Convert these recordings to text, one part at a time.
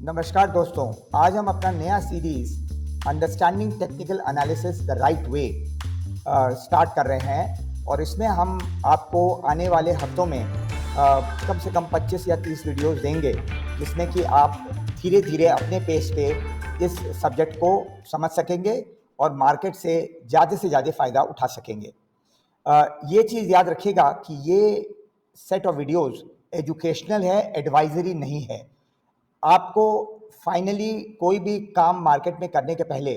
नमस्कार दोस्तों, आज हम अपना नया series understanding technical analysis the right way start कर रहे हैं और इसमें हम आपको आने वाले हफ्तों में कम से कम 25 या 30 वीडियोस देंगे जिसमें कि आप धीरे धीरे अपने पेस पे इस सब्जेक्ट को समझ सकेंगे और मार्केट से ज़्यादा फ़ायदा उठा सकेंगे। ये चीज़ याद रखिएगा कि ये सेट ऑफ वीडियोस एजुकेशनल है, एडवाइजरी नहीं है। आपको फाइनली कोई भी काम मार्केट में करने के पहले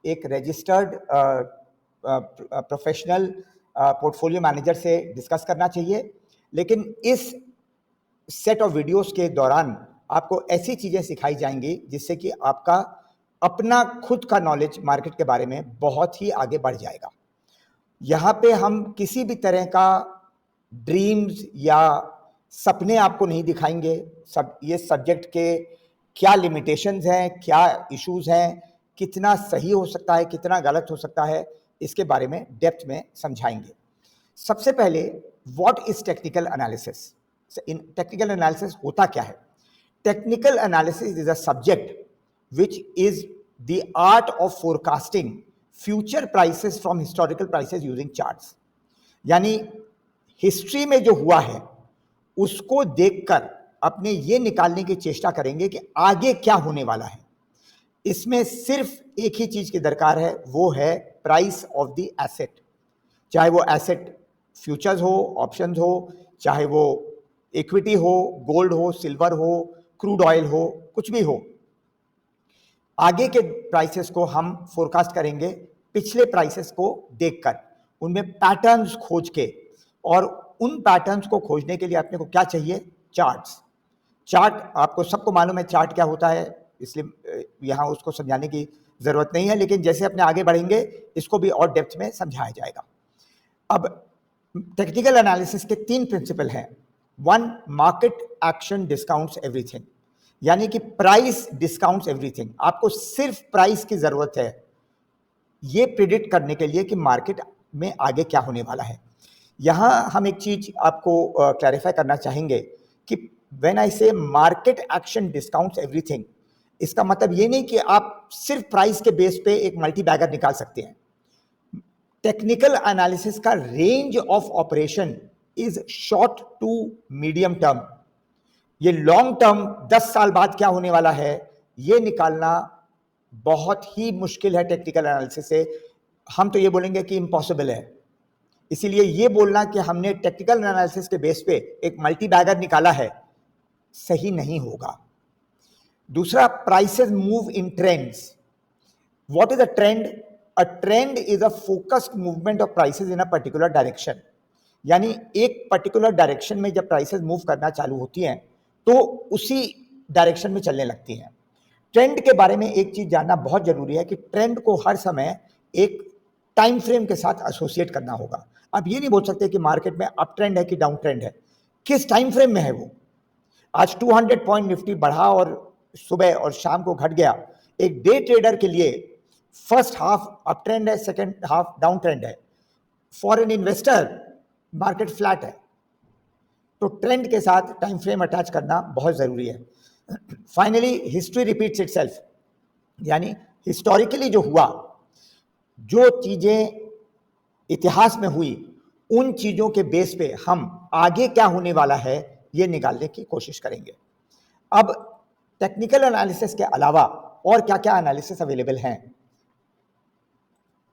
एक रजिस्टर्ड प्रोफेशनल पोर्टफोलियो मैनेजर से डिस्कस करना चाहिए। लेकिन इस सेट ऑफ वीडियोस के दौरान आपको ऐसी चीज़ें सिखाई जाएंगी जिससे कि आपका अपना खुद का नॉलेज मार्केट के बारे में बहुत ही आगे बढ़ जाएगा। यहाँ पे हम किसी भी तरह का ड्रीम्स या सपने आपको नहीं दिखाएंगे। ये सब्जेक्ट के क्या लिमिटेशंस हैं, क्या इश्यूज हैं, कितना सही हो सकता है, कितना गलत हो सकता है, इसके बारे में डेप्थ में समझाएंगे। सबसे पहले what is technical analysis. In technical analysis होता क्या है? Technical analysis is a subject which is the art of forecasting future prices from historical prices using charts। यानी हिस्ट्री में जो हुआ है उसको देखकर अपने ये निकालने की चेष्टा करेंगे कि आगे क्या होने वाला है। इसमें सिर्फ एक ही चीज की दरकार है, वो है प्राइस ऑफ द एसेट। चाहे वो एसेट फ्यूचर्स हो, ऑप्शंस हो, चाहे वो इक्विटी हो, गोल्ड हो, सिल्वर हो, क्रूड ऑयल हो, कुछ भी हो। आगे के प्राइसेस को हम फोरकास्ट करेंगे पिछले प्राइसेस को देखकर, उनमें पैटर्न्स खोज के। और उन पैटर्न्स को खोजने के लिए अपने को क्या चाहिए? चार्ट्स। चार्ट आपको सबको मालूम है चार्ट क्या होता है, इसलिए यहाँ उसको समझाने की जरूरत नहीं है। लेकिन जैसे अपने आगे बढ़ेंगे इसको भी और डेप्थ में समझाया जाएगा। अब टेक्निकल एनालिसिस के 3 प्रिंसिपल हैं। 1, मार्केट एक्शन डिस्काउंट्स एवरीथिंग। यानी कि प्राइस डिस्काउंट्स एवरीथिंग। आपको सिर्फ प्राइस की जरूरत है ये प्रिडिक्ट करने के लिए कि मार्केट में आगे क्या होने वाला है। यहां हम एक चीज आपको क्लैरिफाई करना चाहेंगे कि व्हेन आई से मार्केट एक्शन डिस्काउंट्स एवरीथिंग, इसका मतलब ये नहीं कि आप सिर्फ प्राइस के बेस पे एक मल्टी बैगर निकाल सकते हैं। टेक्निकल एनालिसिस का range of operation is short to medium term. ये लॉन्ग टर्म 10 साल बाद क्या होने वाला है ये निकालना बहुत ही मुश्किल है टेक्निकल एनालिसिस से। हम तो ये बोलेंगे कि इम्पॉसिबल है। इसीलिए ये बोलना कि हमने टेक्निकल एनालिसिस के बेस पे एक मल्टी बैगर निकाला है सही नहीं होगा। दूसरा, prices move in trends. What is a trend? A trend is a focused movement of prices in a particular direction. यानी एक पर्टिकुलर डायरेक्शन में जब प्राइसेस मूव करना चालू होती हैं तो उसी डायरेक्शन में चलने लगती हैं। ट्रेंड के बारे में एक चीज जानना बहुत जरूरी है कि ट्रेंड को हर समय एक टाइम फ्रेम के साथ एसोसिएट करना होगा। आप ये नहीं बोल सकते कि मार्केट में अप ट्रेंड है कि डाउन ट्रेंड है, किस टाइम फ्रेम में है वो। आज 200 पॉइंट निफ्टी बढ़ा और सुबह और शाम को घट गया। एक डे ट्रेडर के लिए फर्स्ट हाफ अप ट्रेंड है, सेकेंड हाफ डाउन ट्रेंड है। For an investor market flat है। तो ट्रेंड के साथ टाइम फ्रेम अटैच करना बहुत जरूरी है। Finally, history repeats itself. यानी हिस्टोरिकली जो हुआ, जो चीजें इतिहास में हुई, उन चीजों के बेस पे हम आगे क्या होने वाला है ये निकालने की कोशिश करेंगे। अब टेक्निकल एनालिसिस के अलावा और क्या क्या एनालिसिस अवेलेबल हैं?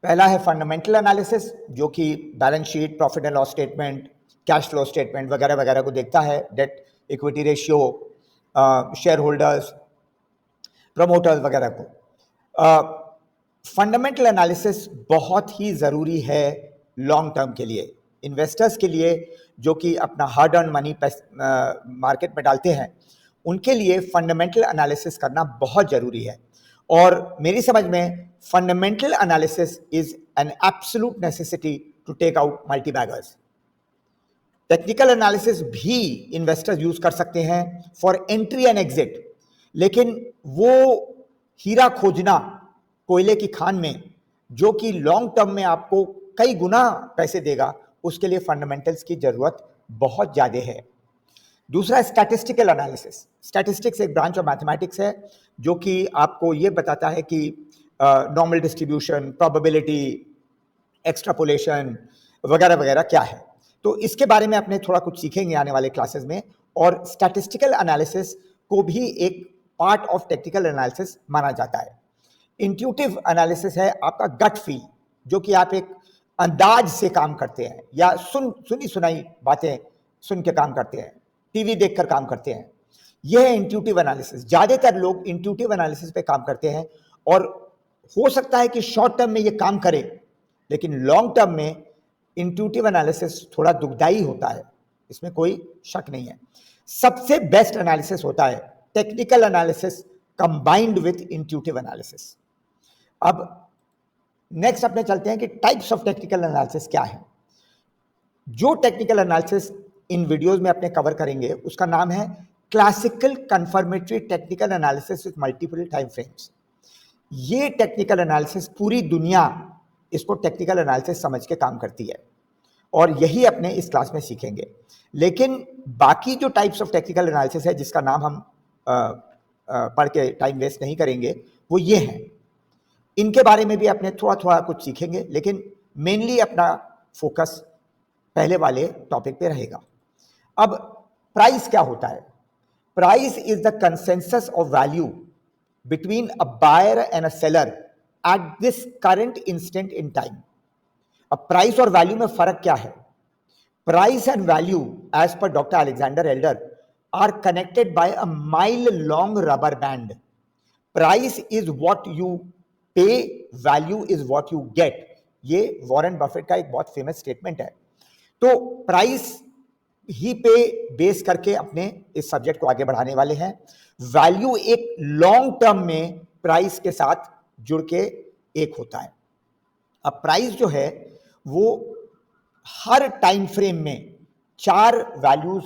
पहला है फंडामेंटल एनालिसिस, जो कि balance sheet, profit and loss statement, cash flow statement वगैरह वगैरह को देखता है। Debt equity ratio, share holders, promoters वगैरह को। फंडामेंटल एनालिसिस बहुत ही ज़रूरी है लॉन्ग टर्म के लिए। इन्वेस्टर्स के लिए जो कि अपना हार्ड अर्न मनी मार्केट में डालते हैं, उनके लिए फंडामेंटल एनालिसिस करना बहुत ज़रूरी है। और मेरी समझ में fundamental analysis is an absolute necessity to take out multi baggers. Technical analysis भी इन्वेस्टर्स यूज कर सकते हैं फॉर एंट्री एंड एग्जिट, लेकिन वो हीरा खोजना कोयले की खान में जो कि लॉन्ग टर्म में आपको कई गुना पैसे देगा, उसके लिए फंडामेंटल्स की जरूरत बहुत ज्यादा है। दूसरा स्टैटिस्टिकल एनालिसिस। स्टैटिस्टिक्स एक ब्रांच ऑफ मैथमेटिक्स है जो कि आपको ये बताता है कि नॉर्मल डिस्ट्रीब्यूशन, प्रोबेबिलिटी, एक्सट्रापोलेशन वगैरह वगैरह क्या है। तो इसके बारे में अपने थोड़ा कुछ सीखेंगे आने वाले क्लासेस में। और स्टैटिस्टिकल एनालिसिस को भी एक पार्ट ऑफ टेक्निकल एनालिसिस माना जाता है। इंट्यूटिव एनालिसिस है आपका गट फील, जो कि आप एक अंदाज से काम करते हैं या सुनी सुनाई बातें सुन के काम करते हैं, टीवी देखकर काम करते हैं। यह है इंट्यूटिव एनालिसिस। ज्यादातर लोग इंट्यूटिव एनालिसिस पे काम करते हैं और हो सकता है कि शॉर्ट टर्म में ये काम करे, लेकिन लॉन्ग टर्म में इंट्यूटिव एनालिसिस थोड़ा दुखदाई होता है, इसमें कोई शक नहीं है। सबसे बेस्ट एनालिसिस होता है technical analysis combined with intuitive analysis. अब नेक्स्ट अपने चलते हैं कि टाइप्स ऑफ टेक्निकल एनालिसिस क्या है। जो टेक्निकल एनालिसिस इन वीडियोस में अपने कवर करेंगे उसका नाम है classical confirmatory technical analysis with multiple time frames. ये टेक्निकल एनालिसिस पूरी दुनिया इसको टेक्निकल एनालिसिस समझ के काम करती है और यही अपने इस क्लास में सीखेंगे। लेकिन बाकी जो टाइप्स ऑफ टेक्निकल एनालिसिस है जिसका नाम हम पढ़ के टाइम वेस्ट नहीं करेंगे, वो ये हैं। इनके बारे में भी अपने थोड़ा थोड़ा कुछ सीखेंगे, लेकिन मेनली अपना फोकस पहले वाले टॉपिक पे रहेगा। अब प्राइस क्या होता है? Price is the consensus of value between a buyer and a seller at this current instant in time. अब प्राइस और वैल्यू में फर्क क्या है? Price and value as per doctor Alexander Elder are connected by a mile long rubber band. Price is what you pay, value is what you get. ये Warren Buffett का एक बहुत फेमस स्टेटमेंट है। तो प्राइस ही पे base करके अपने इस सब्जेक्ट को आगे बढ़ाने वाले हैं। वैल्यू एक लॉन्ग टर्म में प्राइस के साथ जुड़ के एक होता है। अब प्राइस जो है वो हर टाइम फ्रेम में 4 वैल्यूज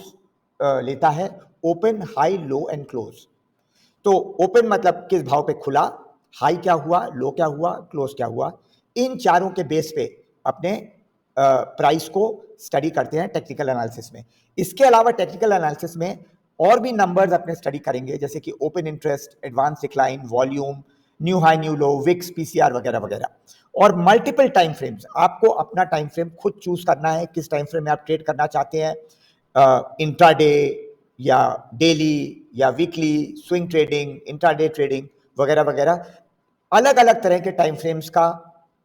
लेता है, open, high, low and close. तो ओपन मतलब किस भाव पे खुला, हाई क्या हुआ, लो क्या हुआ, क्लोज क्या हुआ। इन चारों के बेस पे अपने प्राइस को स्टडी करते हैं टेक्निकल एनालिसिस में। इसके अलावा टेक्निकल एनालिसिस में और भी नंबर्स अपने स्टडी करेंगे, जैसे कि open interest, advance decline, volume, new high new low, wicks, PCR वगैरह वगैरह। और मल्टीपल टाइम फ्रेम्स, आपको अपना टाइम फ्रेम खुद चूज करना है, किस टाइम फ्रेम में आप ट्रेड करना चाहते हैं, इंट्राडे या डेली या weekly, swing trading, intraday trading वगैरह वगैरह। अलग अलग तरह के टाइम फ्रेम्स का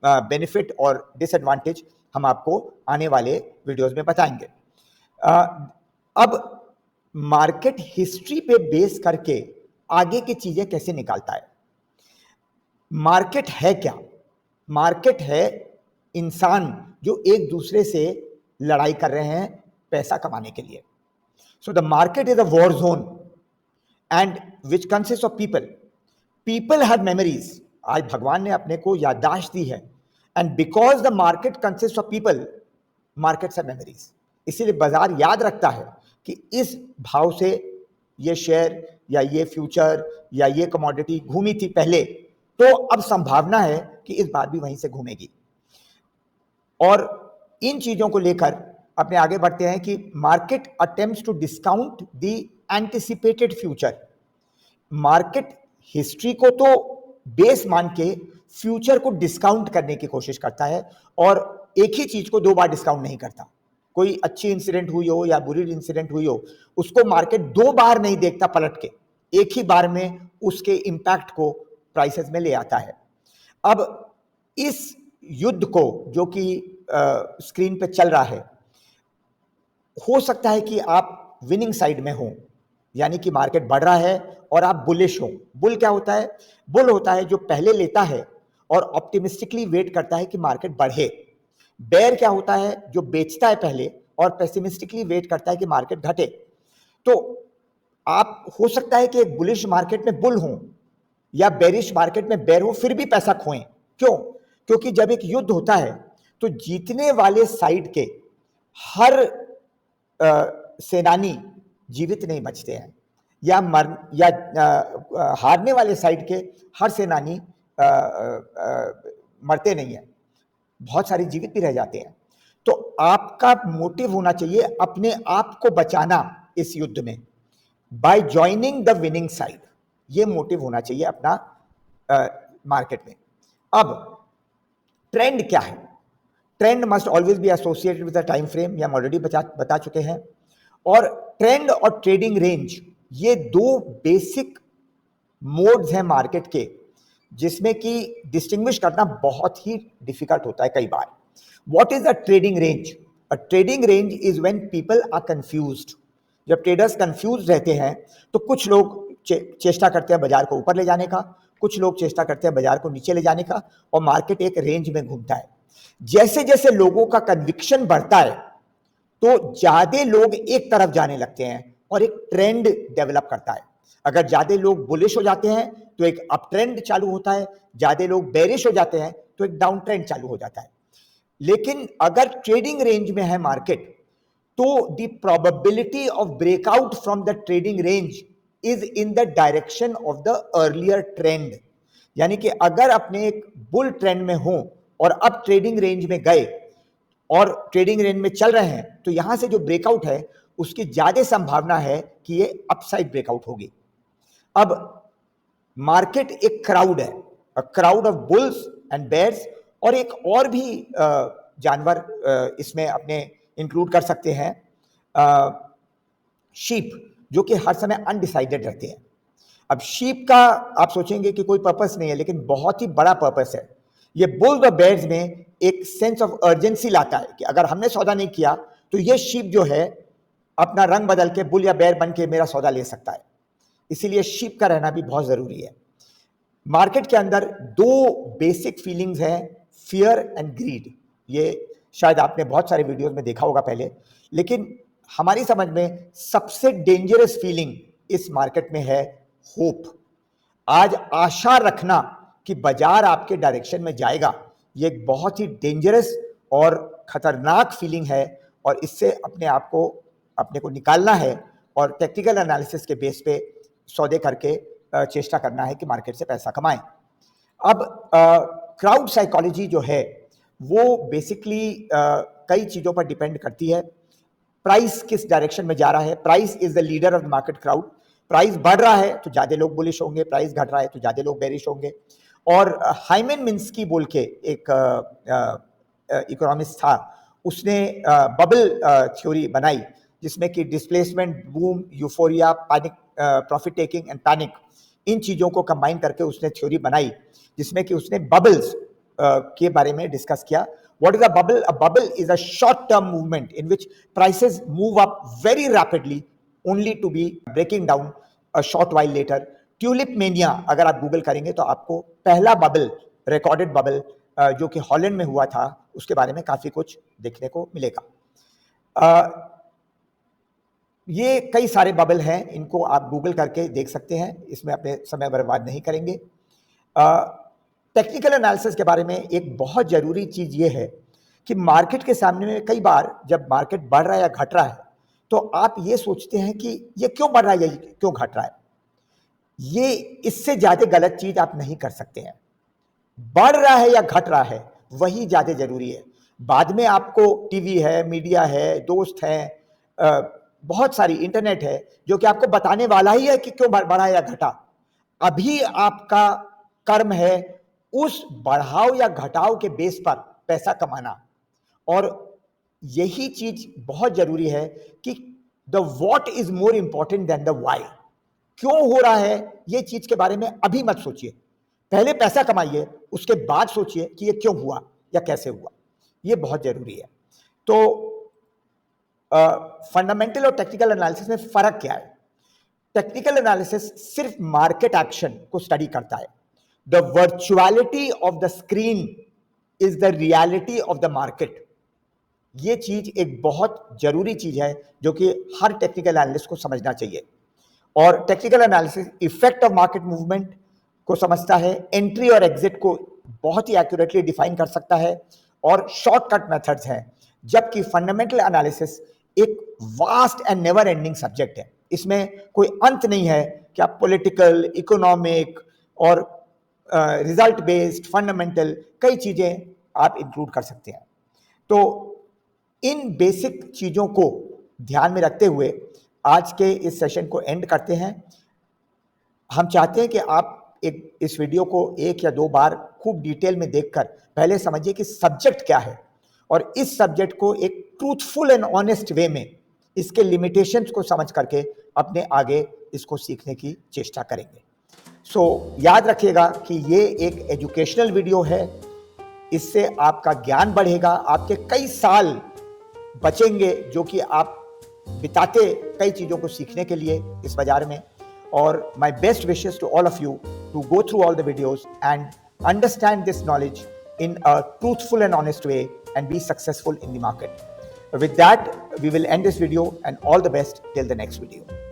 बेनिफिट और डिसएडवांटेज हम आपको आने वाले वीडियोस में बताएंगे। अब मार्केट हिस्ट्री पे बेस करके आगे की चीजें कैसे निकालता है। मार्केट है क्या? मार्केट है इंसान जो एक दूसरे से लड़ाई कर रहे हैं पैसा कमाने के लिए। So the market is a war zone and which consist of people. People have memories. आज भगवान ने अपने को याददाश्त दी है, and because the market consist of people, markets have memories. इसीलिए बाजार याद रखता है कि इस भाव से ये शेयर या ये फ्यूचर या ये कमोडिटी घूमी थी पहले, तो अब संभावना है कि इस बार भी वहीं से घूमेगी। और इन चीजों को लेकर अपने आगे बढ़ते हैं कि market attempts to discount the anticipated future. Market history को तो बेस मान के फ्यूचर को डिस्काउंट करने की कोशिश करता है, और एक ही चीज को 2 बार डिस्काउंट नहीं करता। कोई अच्छी इंसिडेंट हुई हो या बुरी इंसिडेंट हुई हो, उसको मार्केट 2 बार नहीं देखता पलट के, एक ही बार में उसके इंपैक्ट को प्राइसेस में ले आता है। अब इस युद्ध को जो कि स्क्रीन पे चल रहा है, हो सकता है कि आप विनिंग साइड में हो, यानी कि मार्केट बढ़ रहा है और आप बुलिश हो। बुल क्या होता है? बुल होता है जो पहले लेता है और ऑप्टिमिस्टिकली वेट करता है कि मार्केट बढ़े। बेयर क्या होता है? जो बेचता है पहले और पेसिमिस्टिकली वेट करता है कि मार्केट घटे। तो आप हो सकता है कि एक बुलिश मार्केट में बुल हो या बेरिश मार्केट में बेर हो, फिर भी पैसा खोएं। क्यों? क्योंकि जब एक युद्ध होता है तो जीतने वाले साइड के हर सेनानी जीवित नहीं बचते हैं, या हारने वाले साइड के हर सेनानी मरते नहीं है, बहुत सारे जीवित भी रह जाते हैं। तो आपका मोटिव होना चाहिए अपने आप को बचाना इस युद्ध में by joining the winning side, ये मोटिव होना चाहिए अपना मार्केट में। अब ट्रेंड क्या है? Trend must always be associated with the time frame, ये हम ऑलरेडी बता चुके हैं। और ट्रेंड और ट्रेडिंग रेंज, ये दो बेसिक मोड्स हैं मार्केट के, जिसमें कि डिस्टिंग्विश करना बहुत ही डिफिकल्ट होता है कई बार। What is a trading range? A trading range is when people are confused. जब ट्रेडर्स कंफ्यूज रहते हैं तो कुछ लोग चेष्टा करते हैं बाजार को ऊपर ले जाने का, कुछ लोग चेष्टा करते हैं बाजार को नीचे ले जाने का, और मार्केट एक रेंज में घूमता है। जैसे जैसे लोगों का कन्विक्शन बढ़ता है तो ज्यादा लोग एक तरफ जाने लगते हैं और एक ट्रेंड डेवलप करता है। अगर ज्यादा लोग बुलिश हो जाते हैं तो एक अप ट्रेंड चालू होता है, ज्यादा लोग बेरिश हो जाते हैं तो एक डाउन ट्रेंड चालू हो जाता है। लेकिन अगर ट्रेडिंग रेंज में है मार्केट, तो the probability of breakout from the trading range is in the direction of the earlier trend. यानी कि अगर अपने एक बुल ट्रेंड में हो और अब ट्रेडिंग रेंज में गए और ट्रेडिंग रेंज में चल रहे हैं, तो यहां से जो ब्रेकआउट है उसकी ज्यादा संभावना है कि ये अपसाइड ब्रेकआउट होगी। अब मार्केट एक क्राउड है, a crowd of bulls and bears, और एक और भी जानवर इसमें अपने इंक्लूड कर सकते हैं, शीप, जो कि हर समय अनडिसाइडेड रहते हैं। अब शीप का आप सोचेंगे कि कोई पर्पस नहीं है, लेकिन बहुत ही बड़ा पर्पस है। ये बुल्स और बेयर्स में एक सेंस ऑफ अर्जेंसी लाता है कि अगर हमने सौदा नहीं किया तो ये शीप जो है अपना रंग बदल के बुल या बेयर बन के मेरा सौदा ले सकता है। इसीलिए शीप का रहना भी बहुत जरूरी है। मार्केट के अंदर दो बेसिक फीलिंग्स हैं, फियर एंड ग्रीड। ये शायद आपने बहुत सारे वीडियोस में देखा होगा पहले, लेकिन हमारी समझ में सबसे डेंजरस फीलिंग इस मार्केट में है होप। आज आशा रखना कि बाजार आपके डायरेक्शन में जाएगा, ये एक बहुत ही डेंजरस और खतरनाक फीलिंग है, और इससे अपने को निकालना है और टेक्निकल एनालिसिस के बेस पे सौदे करके चेष्टा करना है कि मार्केट से पैसा कमाएं। अब क्राउड साइकोलॉजी जो है वो बेसिकली कई चीज़ों पर डिपेंड करती है। प्राइस किस डायरेक्शन में जा रहा है, price is the leader of the market crowd. Price बढ़ रहा है तो ज़्यादा लोग बुलिश होंगे, प्राइस घट रहा है तो ज़्यादा लोग बेरिश होंगे। और हाइमन मिन्स्की बोल के एक इकोनॉमिस्ट था, उसने बबल थ्योरी बनाई, जिसमें कि displacement, boom, euphoria, panic, profit taking and panic, इन चीज़ों को कंबाइन करके उसने थ्योरी बनाई, जिसमें कि उसने बबल्स के बारे में डिस्कस किया। What is a bubble? A bubble is a short-term movement in which prices move up very rapidly, only to be breaking down a short while later. Tulip mania अगर आप गूगल करेंगे तो आपको पहला बबल, रिकॉर्डेड बबल जो कि Holland में हुआ था, उसके बारे में काफी कुछ देखने को मिलेगा। ये कई सारे बबल हैं, इनको आप गूगल करके देख सकते हैं, इसमें अपने समय बर्बाद नहीं करेंगे। टेक्निकल एनालिसिस के बारे में एक बहुत जरूरी चीज ये है कि मार्केट के सामने में कई बार जब मार्केट बढ़ रहा है या घट रहा है तो आप ये सोचते हैं कि ये क्यों बढ़ रहा है या क्यों घट रहा है। ये इससे ज्यादा गलत चीज आप नहीं कर सकते हैं। बढ़ रहा है या घट रहा है वही ज्यादा जरूरी है। बाद में आपको टीवी है, मीडिया है, दोस्त हैं, बहुत सारी इंटरनेट है जो कि आपको बताने वाला ही है कि क्यों बढ़ा या घटा। अभी आपका कर्म है उस बढ़ाव या घटाव के बेस पर पैसा कमाना, और यही चीज बहुत जरूरी है कि the what is more important than the why. क्यों हो रहा है ये चीज के बारे में अभी मत सोचिए, पहले पैसा कमाइए, उसके बाद सोचिए कि ये क्यों हुआ या कैसे हुआ। ये बहुत जरूरी है। तो फंडामेंटल और टेक्निकल एनालिसिस में फर्क क्या है? टेक्निकल एनालिसिस सिर्फ मार्केट एक्शन को स्टडी करता है। The virtuality of the screen is the reality of the market. ये चीज एक बहुत जरूरी चीज है जो कि हर टेक्निकल एनालिस्ट को समझना चाहिए। और technical analysis effect of market movement को समझता है, एंट्री और एग्जिट को बहुत ही एक्यूरेटली डिफाइन कर सकता है, और शॉर्टकट मेथड्स हैं। जबकि फंडामेंटल एनालिसिस एक vast and never ending subject है, इसमें कोई अंत नहीं है कि आप पॉलिटिकल, इकोनॉमिक और रिजल्ट बेस्ड, फंडामेंटल, कई चीजें आप इंक्लूड कर सकते हैं। तो इन बेसिक चीजों को ध्यान में रखते हुए आज के इस सेशन को एंड करते हैं। हम चाहते हैं कि आप इस वीडियो को 1 या 2 बार खूब डिटेल में देखकर पहले समझिए कि सब्जेक्ट क्या है, और इस सब्जेक्ट को एक ट्रूथफुल एंड ऑनेस्ट वे में इसके लिमिटेशंस को समझ करके अपने आगे इसको सीखने की चेष्टा करेंगे। याद रखिएगा कि ये एक एजुकेशनल वीडियो है, इससे आपका ज्ञान बढ़ेगा, आपके कई साल बचेंगे जो कि आप बिताते कई चीज़ों को सीखने के लिए इस बाजार में। और my best wishes to all of you to go through all the videos and understand this knowledge in a truthful and honest way and be successful in the market. With that, we will end this video, and all the best till the next video.